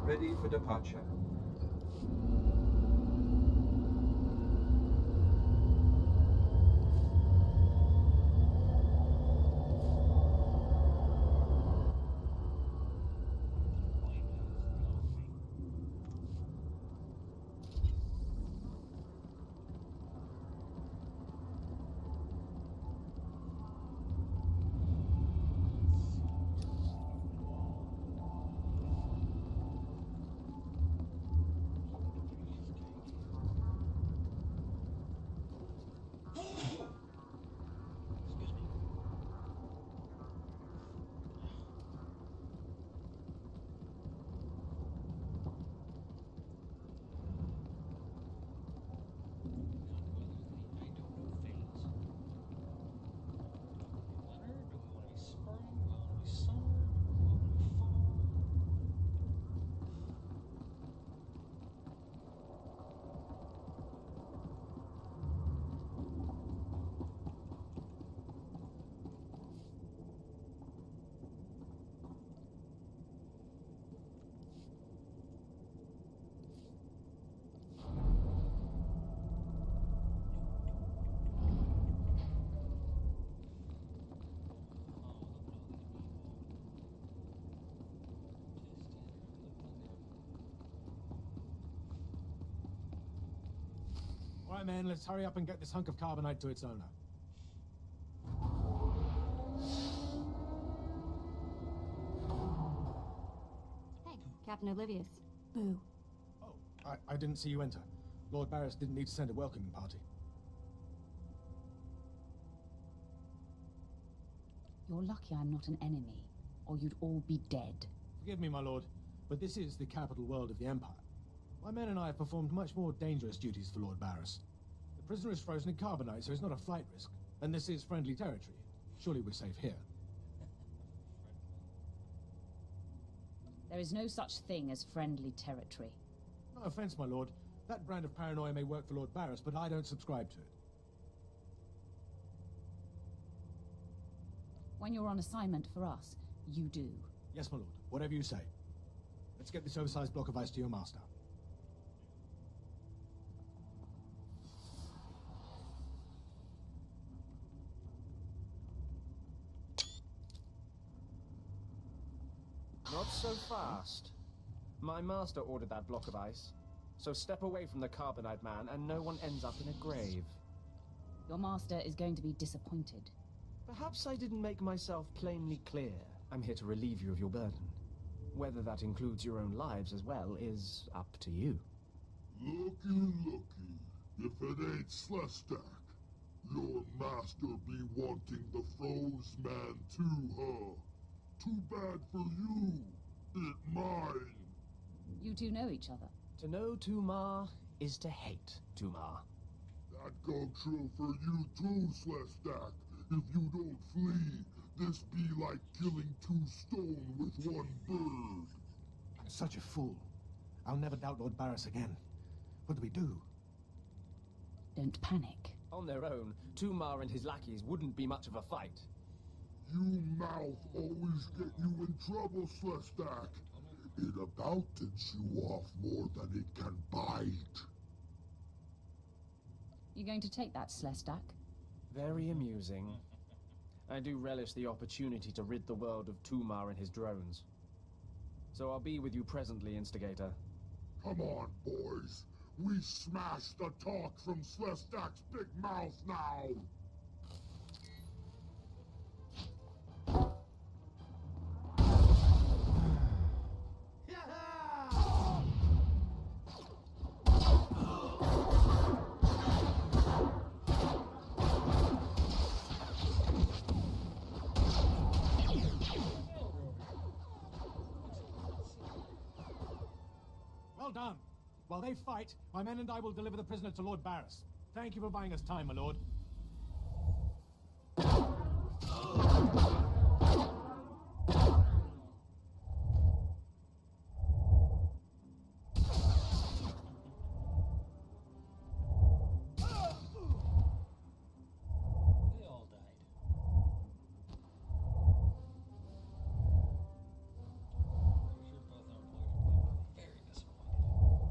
Ready for departure. All right, man, let's hurry up and get this hunk of carbonite to its owner. Hey, Captain Oblivious. Boo. Oh, I didn't see you enter. Lord Barras didn't need to send a welcoming party. You're lucky I'm not an enemy, or you'd all be dead. Forgive me, my lord, but this is the capital world of the Empire. My men and I have performed much more dangerous duties for Lord Barras. The prisoner is frozen in carbonite, so it's not a flight risk. And this is friendly territory. Surely we're safe here. There is no such thing as friendly territory. No offense, my lord. That brand of paranoia may work for Lord Barras, but I don't subscribe to it. When you're on assignment for us, you do. Yes, my lord. Whatever you say. Let's get this oversized block of ice to your master. Not so fast. My master ordered that block of ice. So step away from the carbonite man and no one ends up in a grave. Your master is going to be disappointed. Perhaps I didn't make myself plainly clear. I'm here to relieve you of your burden. Whether that includes your own lives as well is up to you. Looky. If it ain't Slestak, your master be wanting the froze man too, huh? Too bad for you. It mine. You two know each other. To know Tumar is to hate Tumar. That go true for you too, Slestak. If you don't flee, this be like killing 2 stone with 1 bird. I'm such a fool. I'll never doubt Lord Barras again. What do we do? Don't panic. On their own, Tumar and his lackeys wouldn't be much of a fight. You mouth always get you in trouble, Slestak. It about to chew off more than it can bite. You going to take that, Slestak? Very amusing. I do relish the opportunity to rid the world of Tumar and his drones. So I'll be with you presently, Instigator. Come on, boys. We smash the talk from Slestak's big mouth now. Well done. While they fight, my men and I will deliver the prisoner to Lord Barras. Thank you for buying us time, my lord. They all died. I'm sure both our employees will be very disappointed. Oh,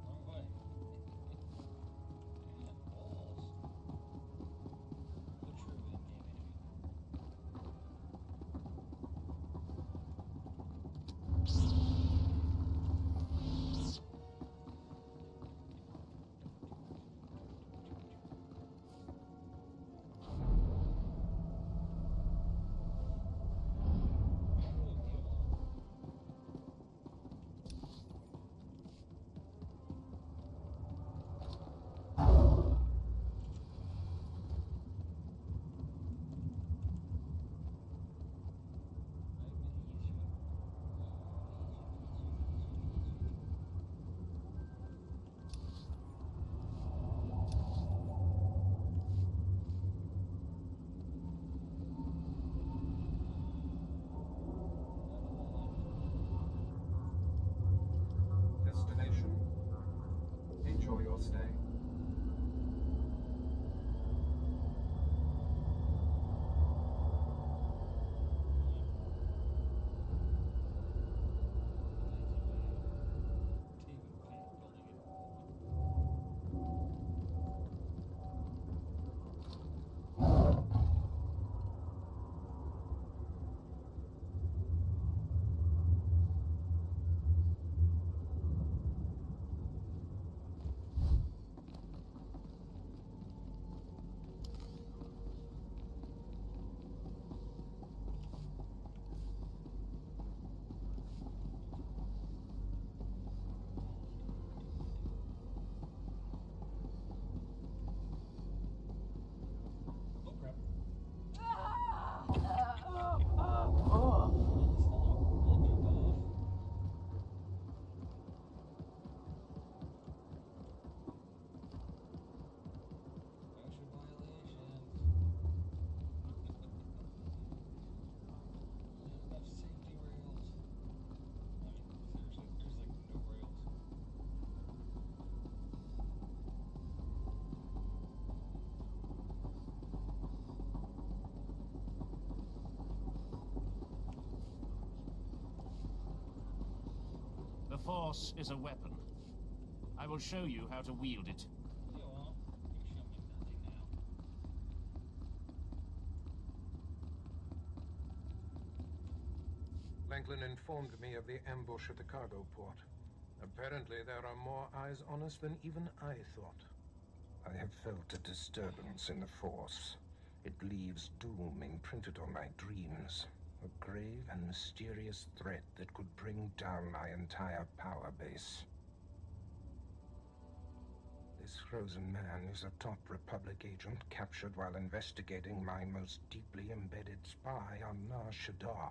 wrong way. And balls. The true in-game enemy. Destination. Enjoy your stay. Oh crap. Structure violations. Enough safety rails. I mean, seriously, there's like no rails. The Force is a weapon. I will show you how to wield it. You won't. You show me nothing now. Langlin informed me of the ambush at the cargo port. Apparently there are more eyes on us than even I thought. I have felt a disturbance in the Force. It leaves doom imprinted on my dreams. A grave and mysterious threat that could bring down my entire power base. This frozen man is a top Republic agent captured while investigating my most deeply embedded spy on Nar Shaddaa.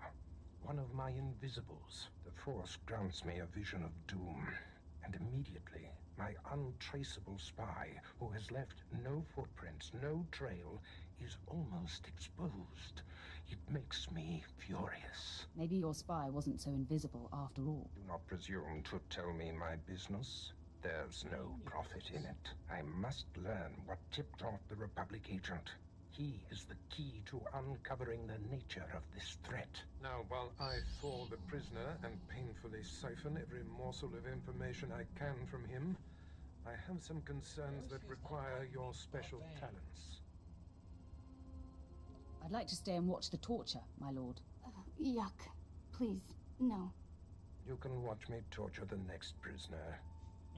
One of my invisibles. The Force grants me a vision of doom. And immediately, my untraceable spy, who has left no footprints, no trail, is almost exposed. It makes me furious. Maybe your spy wasn't so invisible after all. Do not presume to tell me my business. There's no profit in it. I must learn what tipped off the Republic agent. He is the key to uncovering the nature of this threat. Now, while I thaw the prisoner and painfully siphon every morsel of information I can from him, I have some concerns that require your special talents. I'd like to stay and watch the torture, my lord. Yuck. Please, no. You can watch me torture the next prisoner.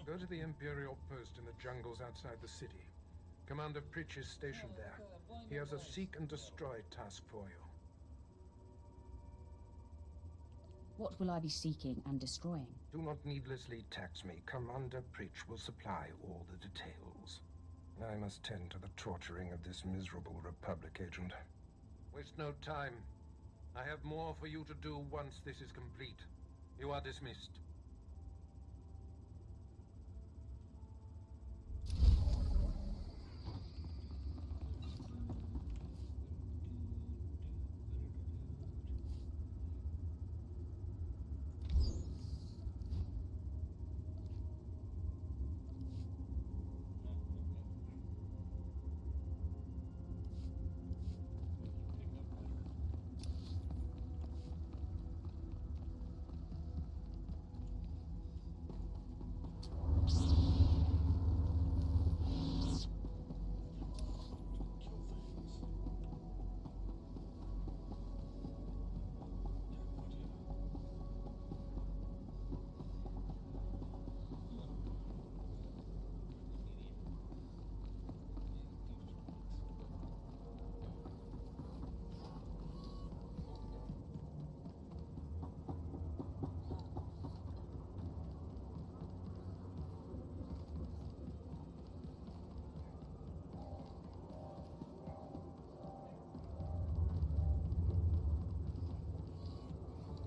Go to the Imperial post in the jungles outside the city. Commander Pritch is stationed there. He has a seek and destroy task for you. What will I be seeking and destroying? Do not needlessly tax me. Commander Pritch will supply all the details. I must tend to the torturing of this miserable Republic agent. Waste no time. I have more for you to do once this is complete. You are dismissed.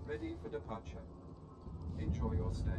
Ready for departure. Enjoy your stay.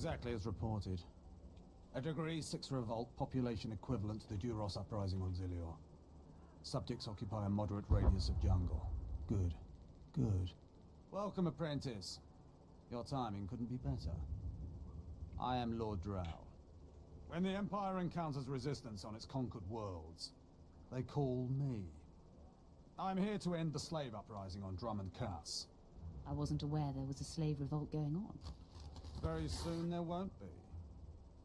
Exactly as reported. A Degree 6 revolt, population equivalent to the Duros uprising on Zilior. Subjects occupy a moderate radius of jungle. Good. Good. Welcome, apprentice. Your timing couldn't be better. I am Lord Drow. When the Empire encounters resistance on its conquered worlds, they call me. I'm here to end the slave uprising on Dromund Kaas. I wasn't aware there was a slave revolt going on. Very soon there won't be.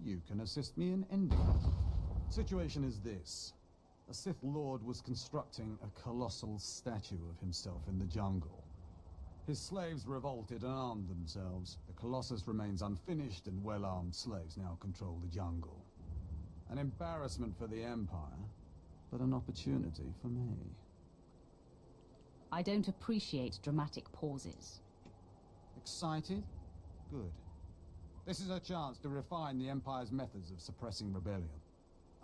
You can assist me in ending it. Situation is this. A Sith Lord was constructing a colossal statue of himself in the jungle. His slaves revolted and armed themselves. The Colossus remains unfinished, and well-armed slaves now control the jungle. An embarrassment for the Empire, but an opportunity for me. I don't appreciate dramatic pauses. Excited? Good. This is a chance to refine the Empire's methods of suppressing rebellion.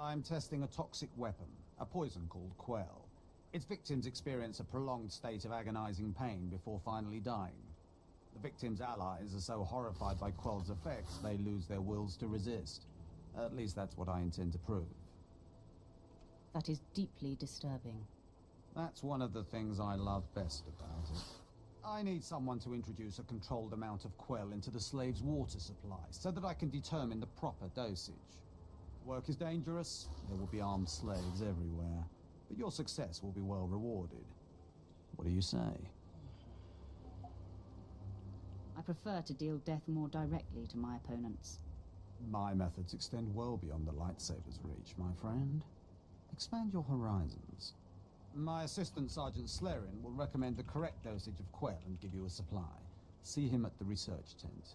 I'm testing a toxic weapon, a poison called Quell. Its victims experience a prolonged state of agonizing pain before finally dying. The victims' allies are so horrified by Quell's effects, they lose their wills to resist. At least that's what I intend to prove. That is deeply disturbing. That's one of the things I love best about it. I need someone to introduce a controlled amount of Quell into the slaves' water supply, so that I can determine the proper dosage. Work is dangerous, there will be armed slaves everywhere, but your success will be well rewarded. What do you say? I prefer to deal death more directly to my opponents. My methods extend well beyond the lightsaber's reach, my friend. Expand your horizons. My assistant, Sergeant Slerin, will recommend the correct dosage of Quell and give you a supply. See him at the research tent.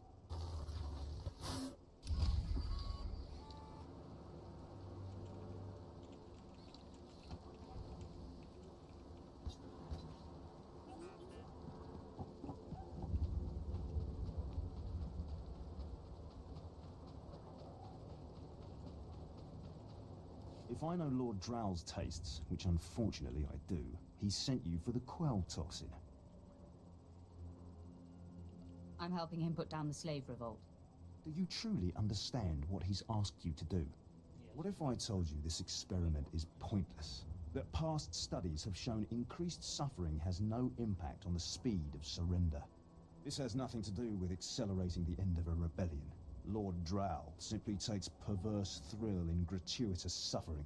If I know Lord Drow's tastes, which unfortunately I do, he sent you for the Quell toxin. I'm helping him put down the slave revolt. Do you truly understand what he's asked you to do? What if I told you this experiment is pointless? That past studies have shown increased suffering has no impact on the speed of surrender? This has nothing to do with accelerating the end of a rebellion. Lord Drow simply takes perverse thrill in gratuitous suffering.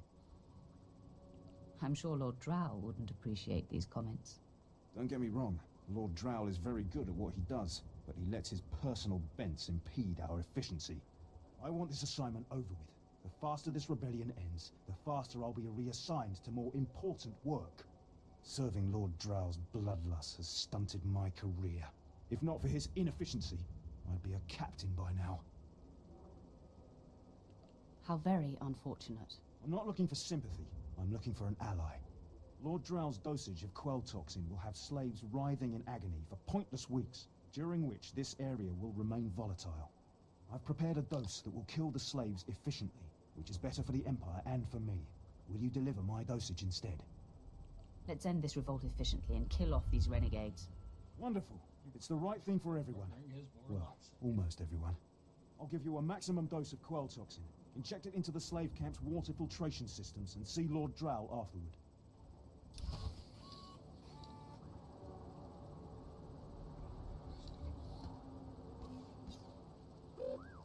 I'm sure Lord Drow wouldn't appreciate these comments. Don't get me wrong, Lord Drow is very good at what he does, but he lets his personal bents impede our efficiency. I want this assignment over with. The faster this rebellion ends, the faster I'll be reassigned to more important work. Serving Lord Drow's bloodlust has stunted my career. If not for his inefficiency, I'd be a captain by now. How very unfortunate. I'm not looking for sympathy. I'm looking for an ally. Lord Drow's dosage of Quell toxin will have slaves writhing in agony for pointless weeks, during which this area will remain volatile. I've prepared a dose that will kill the slaves efficiently, which is better for the Empire and for me. Will you deliver my dosage instead? Let's end this revolt efficiently and kill off these renegades. Wonderful. It's the right thing for everyone. Well, almost everyone. I'll give you a maximum dose of Quell toxin. Inject it into the slave camp's water filtration systems and see Lord Drow afterward. All better.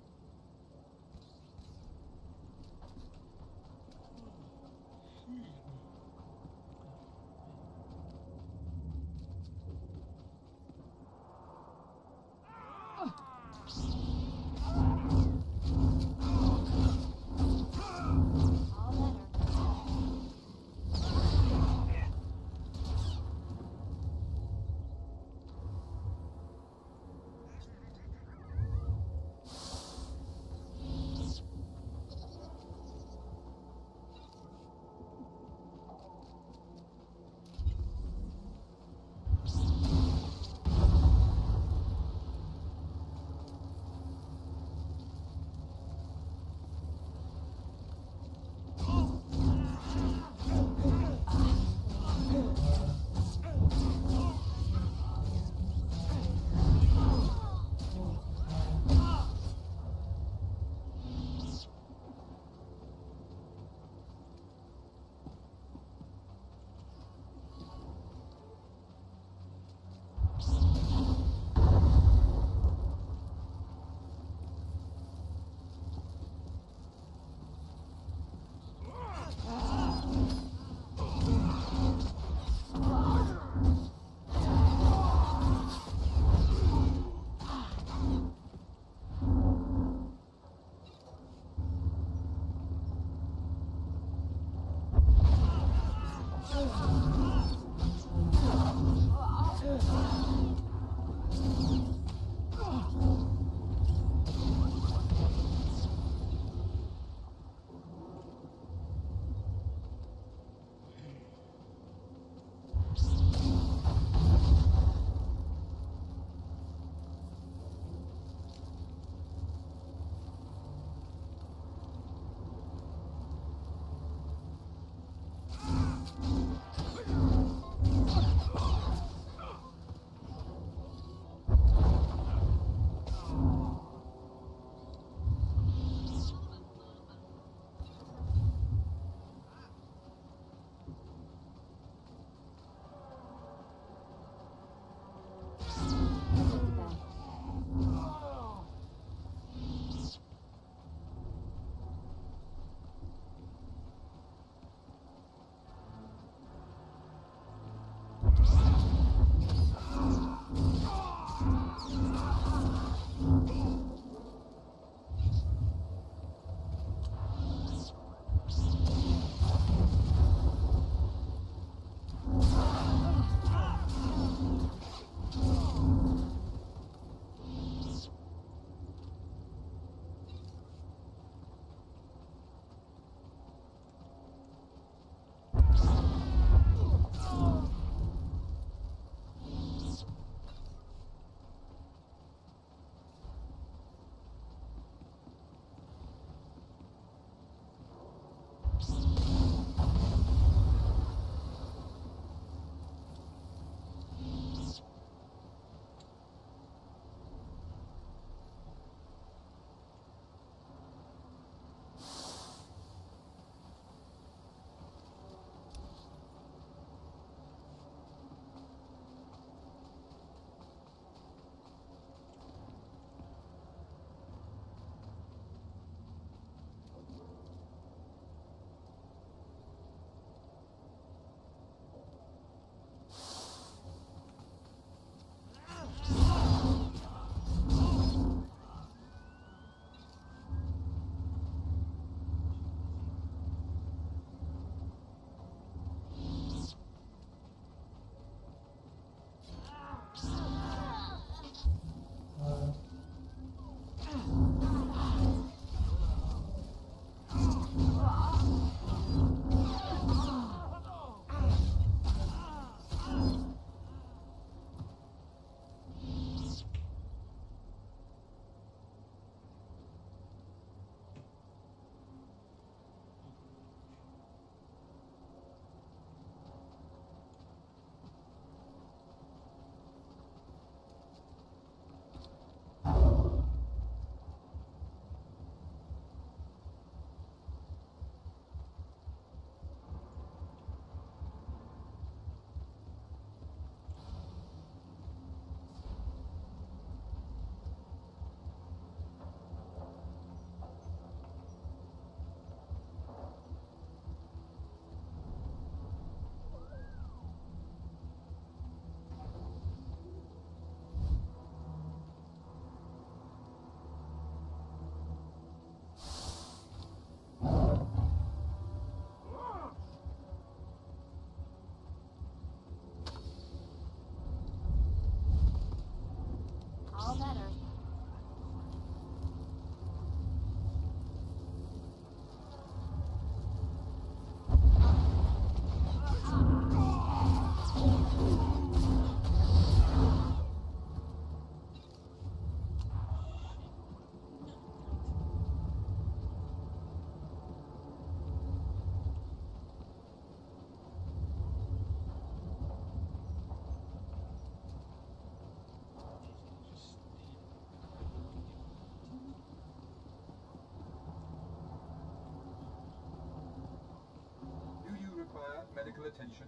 Attention.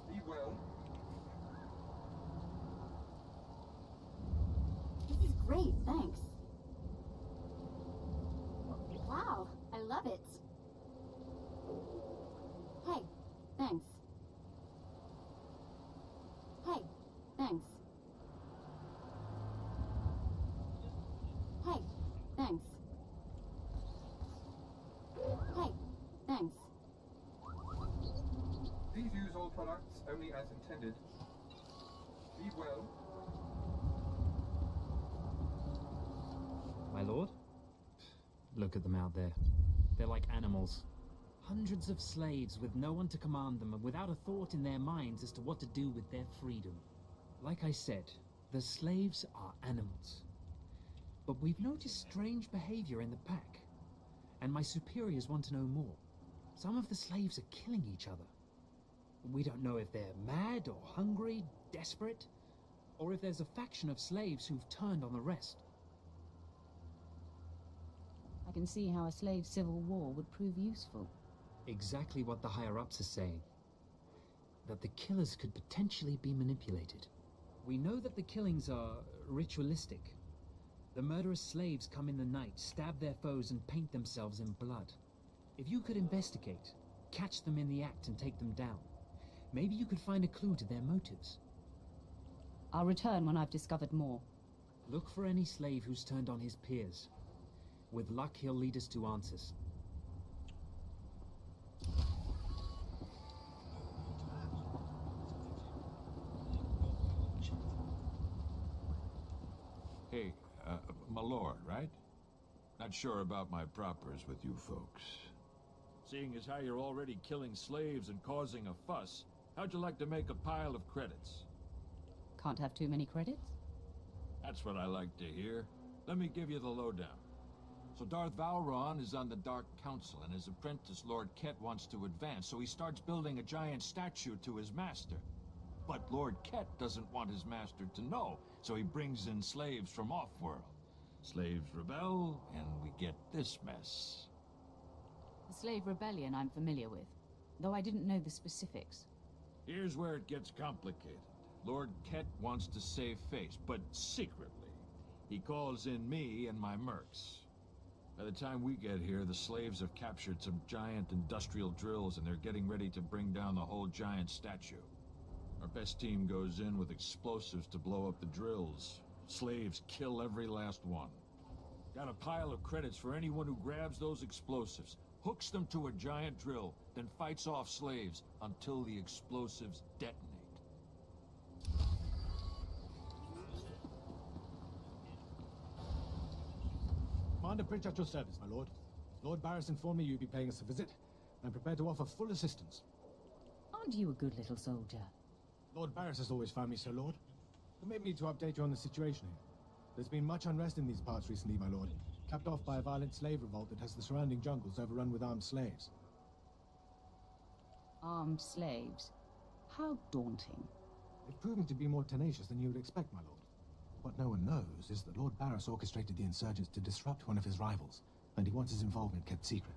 Be well. This is great, thanks. Wow, I love it. Hey, thanks. Hey, thanks. Hey, thanks. Hey, thanks. Please use all products only as intended. Be well. My lord? Look at them out there. They're like animals. Hundreds of slaves with no one to command them and without a thought in their minds as to what to do with their freedom. Like I said, the slaves are animals. But we've noticed strange behavior in the pack. And my superiors want to know more. Some of the slaves are killing each other. We don't know if they're mad or hungry, desperate, or if there's a faction of slaves who've turned on the rest. I can see how a slave civil war would prove useful. Exactly what the higher-ups are saying. That the killers could potentially be manipulated. We know that the killings are ritualistic. The murderous slaves come in the night, stab their foes, and paint themselves in blood. If you could investigate, catch them in the act and take them down, maybe you could find a clue to their motives. I'll return when I've discovered more. Look for any slave who's turned on his peers. With luck, he'll lead us to answers. Hey, my lord, right? Not sure about my propers with you folks. Seeing as how you're already killing slaves and causing a fuss, how'd you like to make a pile of credits? Can't have too many credits? That's what I like to hear. Let me give you the lowdown. So Darth Valron is on the Dark Council, and his apprentice, Lord Ket, wants to advance, so he starts building a giant statue to his master. But Lord Ket doesn't want his master to know, so he brings in slaves from off-world. Slaves rebel, and we get this mess. The slave rebellion I'm familiar with, though I didn't know the specifics. Here's where it gets complicated. Lord Ket wants to save face, but secretly. He calls in me and my mercs. By the time we get here, the slaves have captured some giant industrial drills, and they're getting ready to bring down the whole giant statue. Our best team goes in with explosives to blow up the drills. Slaves kill every last one. Got a pile of credits for anyone who grabs those explosives, hooks them to a giant drill, then fights off slaves until the explosives detonate. Commander Pritch at your service, my lord. Lord Barras informed me you'd be paying us a visit. I'm prepared to offer full assistance. Aren't you a good little soldier? Lord Barras has always found me so, Lord. Permit me to update you on the situation here. There's been much unrest in these parts recently, my lord, capped off by a violent slave revolt that has the surrounding jungles overrun with armed slaves. Armed slaves? How daunting. They've proven to be more tenacious than you would expect, my lord. What no one knows is that Lord Barras orchestrated the insurgents to disrupt one of his rivals, and he wants his involvement kept secret.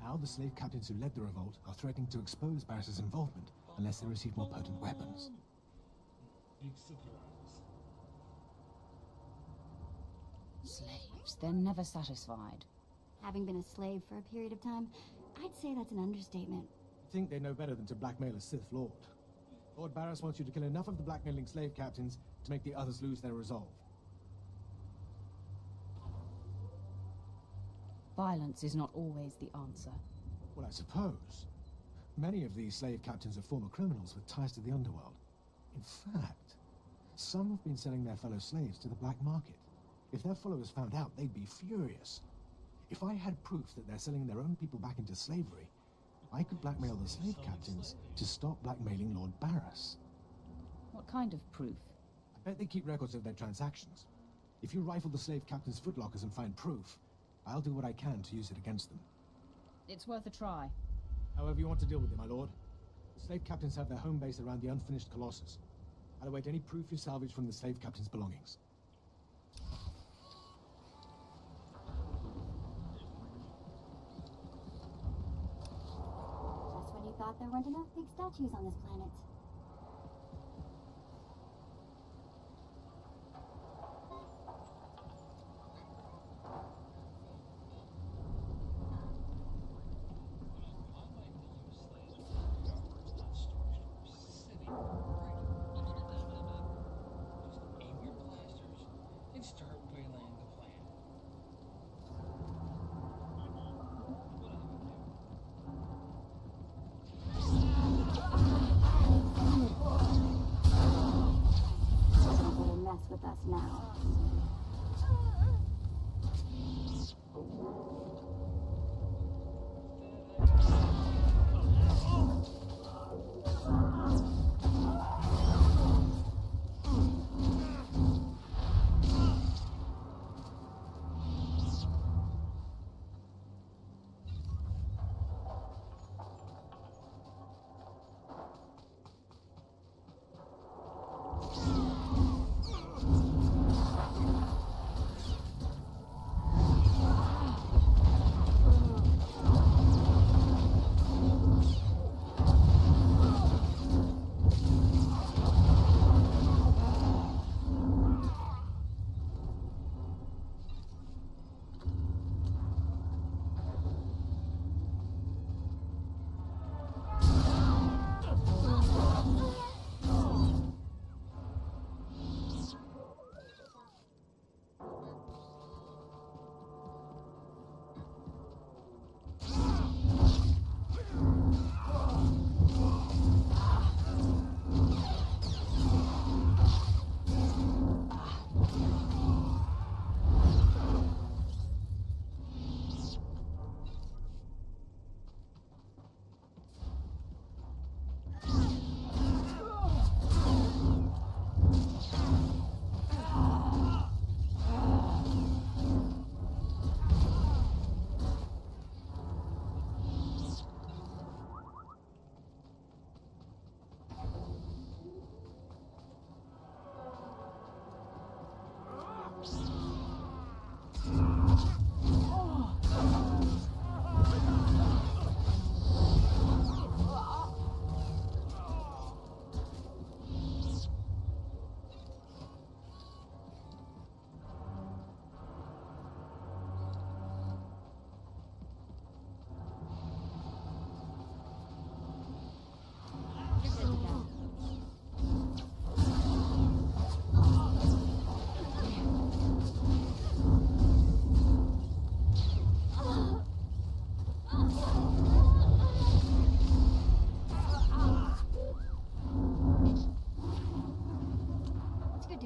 Now the slave captains who led the revolt are threatening to expose Barras's involvement unless they receive more potent weapons. Big surprise. Slaves, they're never satisfied. Having been a slave for a period of time, I'd say that's an understatement. I think they know better than to blackmail a Sith Lord. Lord Barras wants you to kill enough of the blackmailing slave captains to make the others lose their resolve. Violence is not always the answer. Well, I suppose. Many of these slave captains are former criminals with ties to the underworld. In fact, some have been selling their fellow slaves to the black market. If their followers found out, they'd be furious. If I had proof that they're selling their own people back into slavery, I could blackmail the slave captains to stop blackmailing Lord Barras. What kind of proof? I bet they keep records of their transactions. If you rifle the slave captains' footlockers and find proof, I'll do what I can to use it against them. It's worth a try. However you want to deal with it, my lord. The slave captains have their home base around the unfinished Colossus. I'll await any proof you salvage from the slave captain's belongings. Just when you thought there weren't enough big statues on this planet. Start waylaying the plan. Don't really mess with us now.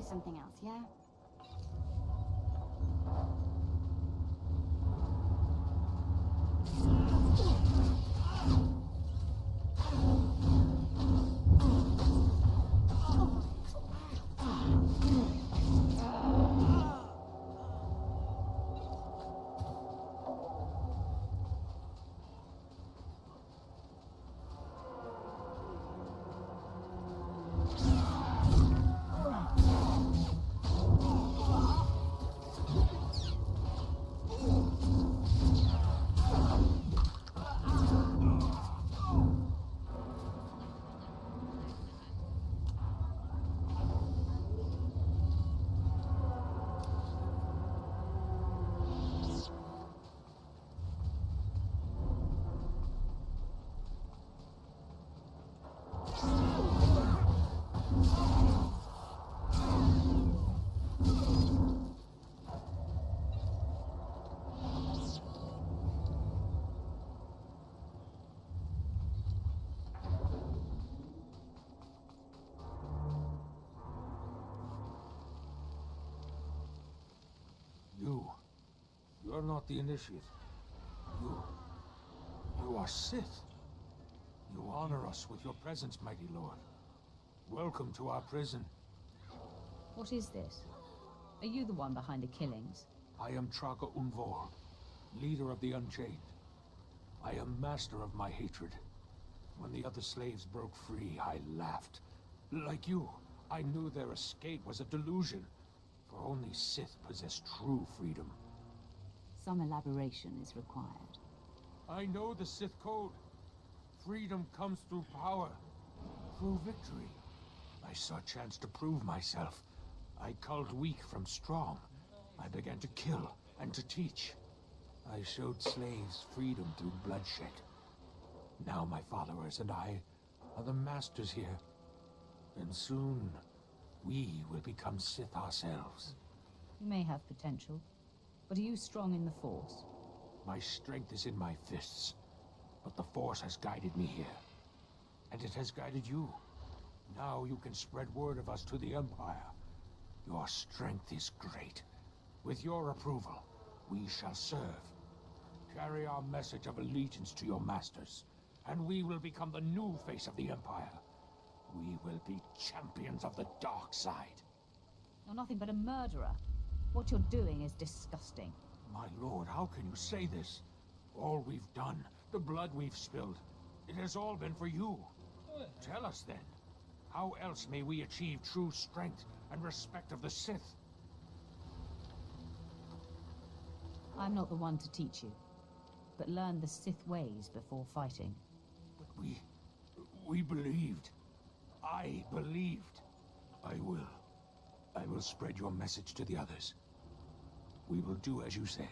Something else, yeah? You're not the initiate. You are Sith. You honor us with your presence, mighty lord. Welcome to our prison. What is this? Are you the one behind the killings? I am Traga Unvor, leader of the Unchained. I am master of my hatred. When the other slaves broke free, I laughed. Like you, I knew their escape was a delusion, for only Sith possess true freedom. Some elaboration is required. I know the Sith code. Freedom comes through power, through victory. I saw a chance to prove myself. I culled weak from strong. I began to kill and to teach. I showed slaves freedom through bloodshed. Now my followers and I are the masters here. And soon, we will become Sith ourselves. You may have potential, but are you strong in the Force? My strength is in my fists, but the Force has guided me here. And it has guided you. Now you can spread word of us to the Empire. Your strength is great. With your approval, we shall serve. Carry our message of allegiance to your masters, and we will become the new face of the Empire. We will be champions of the dark side. You're nothing but a murderer. What you're doing is disgusting. My lord, how can you say this? All we've done, the blood we've spilled, it has all been for you. Tell us then, how else may we achieve true strength and respect of the Sith? I'm not the one to teach you, but learn the Sith ways before fighting. We believed. I believed. I will spread your message to the others. We will do as you say.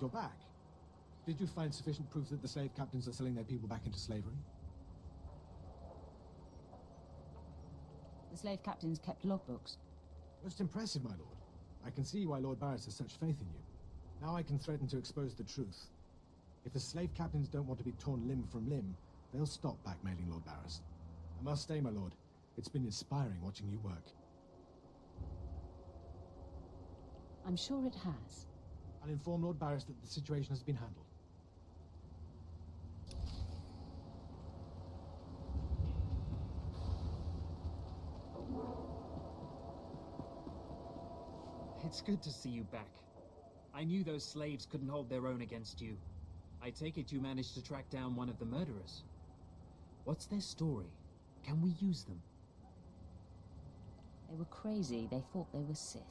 Lord, you're back. Did you find sufficient proof that the slave captains are selling their people back into slavery? The slave captains kept logbooks. Most impressive, my lord. I can see why Lord Barras has such faith in you. Now I can threaten to expose the truth. If the slave captains don't want to be torn limb from limb, they'll stop blackmailing Lord Barras. I must stay, my lord. It's been inspiring watching you work. I'm sure it has. I'll inform Lord Barras that the situation has been handled. It's good to see you back. I knew those slaves couldn't hold their own against you. I take it you managed to track down one of the murderers. What's their story? Can we use them? They were crazy. They thought they were Sith.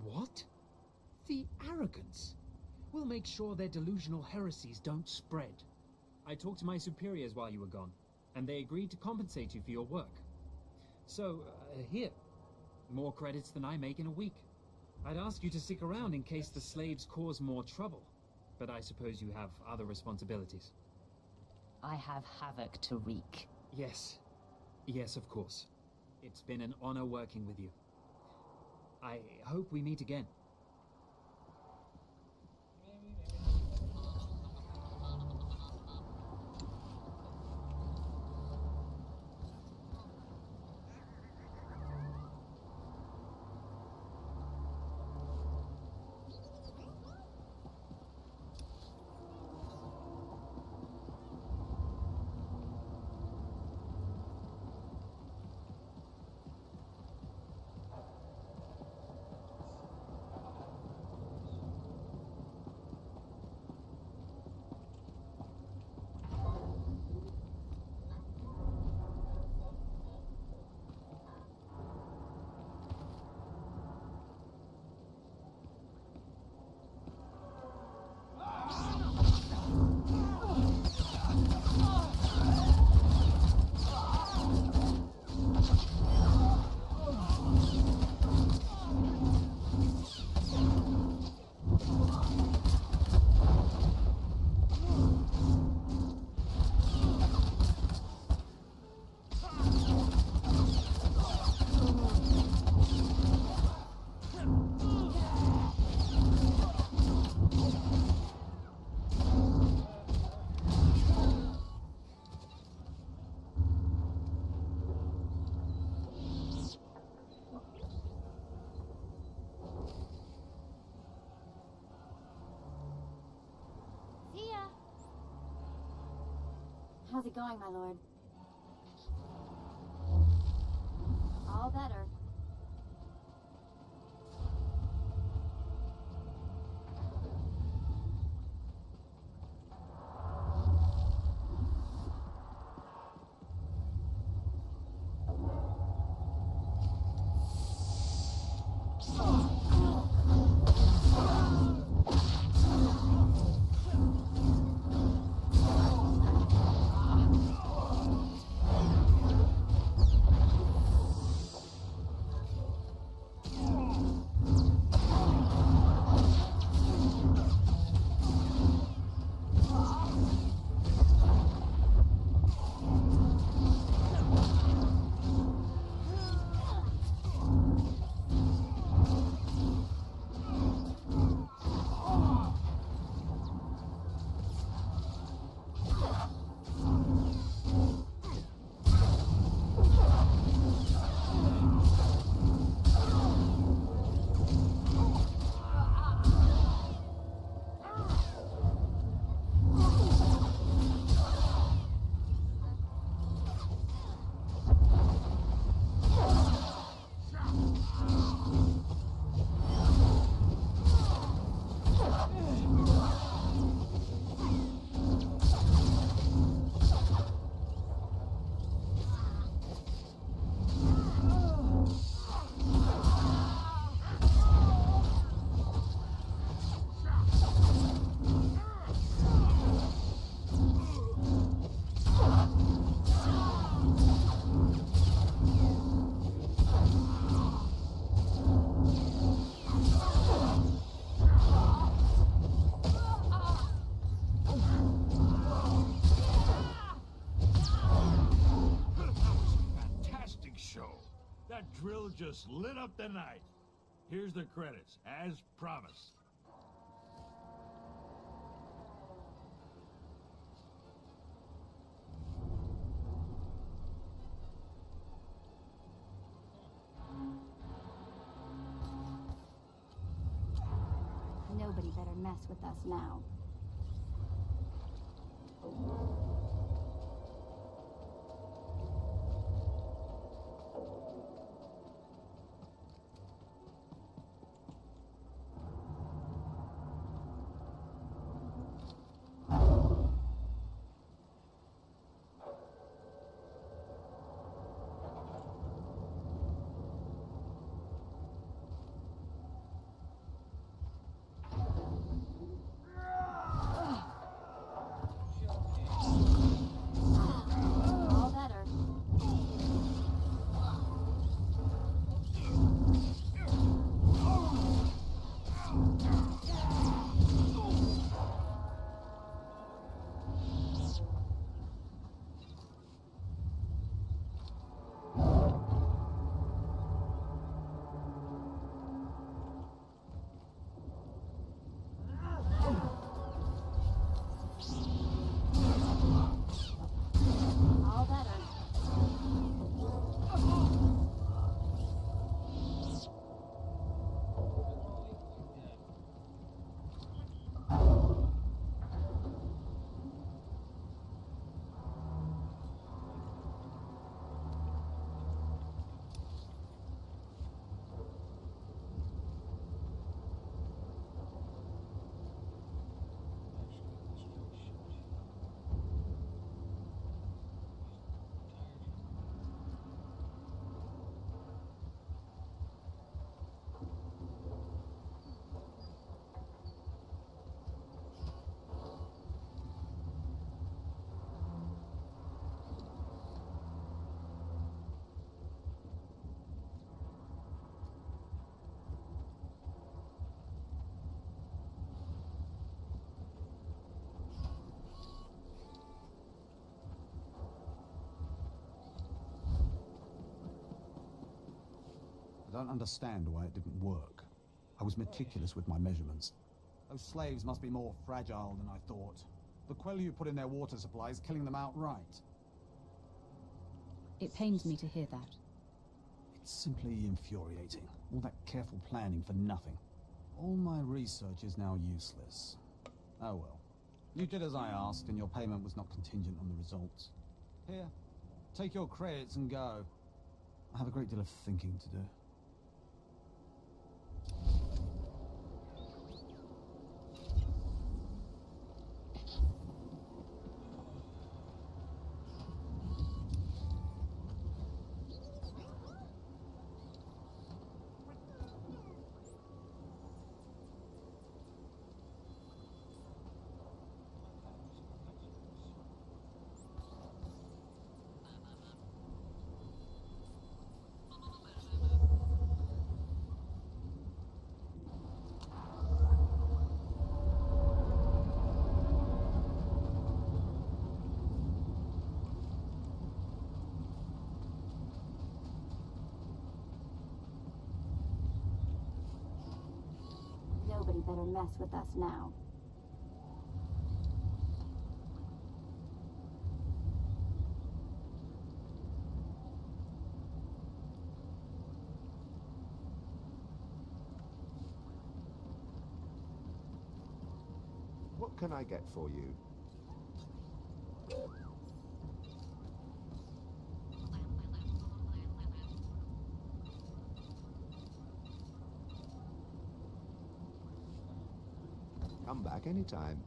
What? The arrogance! We'll make sure their delusional heresies don't spread. I talked to my superiors while you were gone, and they agreed to compensate you for your work. So, here. More credits than I make in a week. I'd ask you to stick around in case the slaves cause more trouble, but I suppose you have other responsibilities. I have havoc to wreak. Yes. Yes, of course. It's been an honor working with you. I hope we meet again. How's it going, my lord? All better. just lit up the night. Here's the credits, as promised. Nobody better mess with us now. All better. All better. I don't understand why it didn't work. I was meticulous with my measurements. Those slaves must be more fragile than I thought. The queller you put in their water supply is killing them outright. It pains me to hear that. It's simply infuriating. All that careful planning for nothing. All my research is now useless. Oh well. You did as I asked, and your payment was not contingent on the results. Here, take your credits and go. I have a great deal of thinking to do. Nobody better mess with us now. What can I get for you? Come back anytime.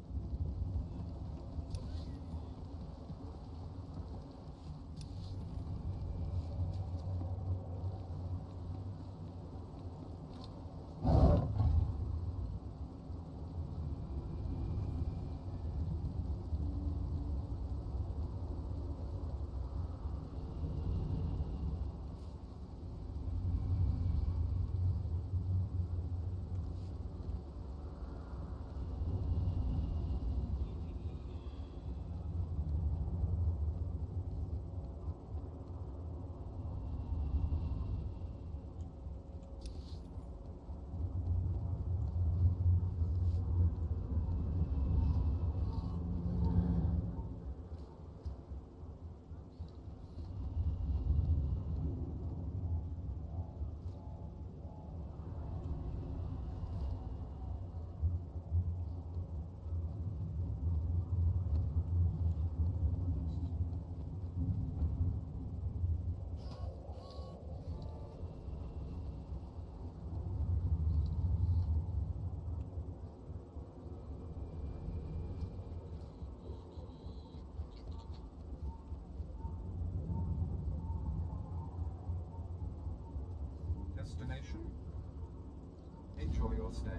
Surely you'll stay.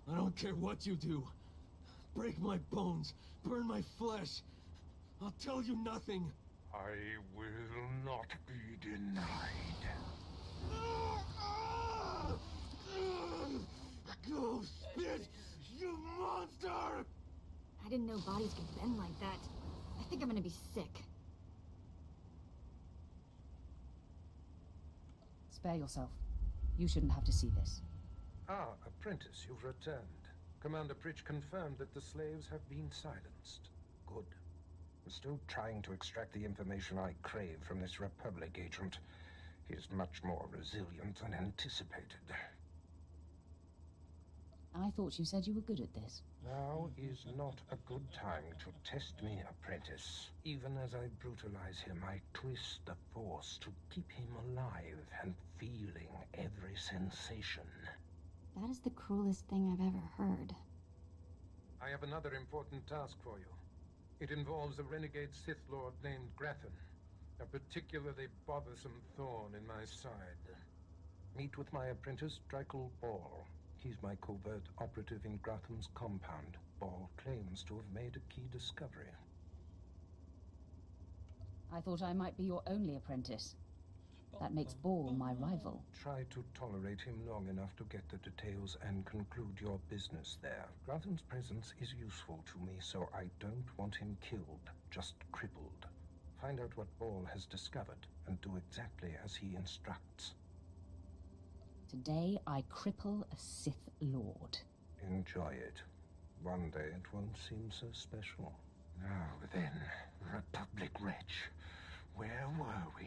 I don't care what you do. Break my bones, burn my flesh. I'll tell you nothing. I will not be denied. Go spit, you monster! I didn't know bodies could bend like that. I think I'm gonna be sick. Spare yourself. You shouldn't have to see this. Ah, apprentice, you've returned. Commander Pritch confirmed that the slaves have been silenced. Good. I'm still trying to extract the information I crave from this Republic agent. He's much more resilient than anticipated. I thought you said you were good at this. Now is not a good time to test me, apprentice. Even as I brutalize him, I twist the Force to keep him alive and feeling every sensation. That is the cruelest thing I've ever heard. I have another important task for you. It involves a renegade Sith Lord named Grathan, a particularly bothersome thorn in my side. Meet with my apprentice, Drykel Ball. He's my covert operative in Gratham's compound. Ball claims to have made a key discovery. I thought I might be your only apprentice. That makes Ball my rival. Try to tolerate him long enough to get the details and conclude your business there. Grathan's presence is useful to me, so I don't want him killed, just crippled. Find out what Ball has discovered, and do exactly as he instructs. Today, I cripple a Sith Lord. Enjoy it. One day it won't seem so special. Now then, Republic wretch, where were we?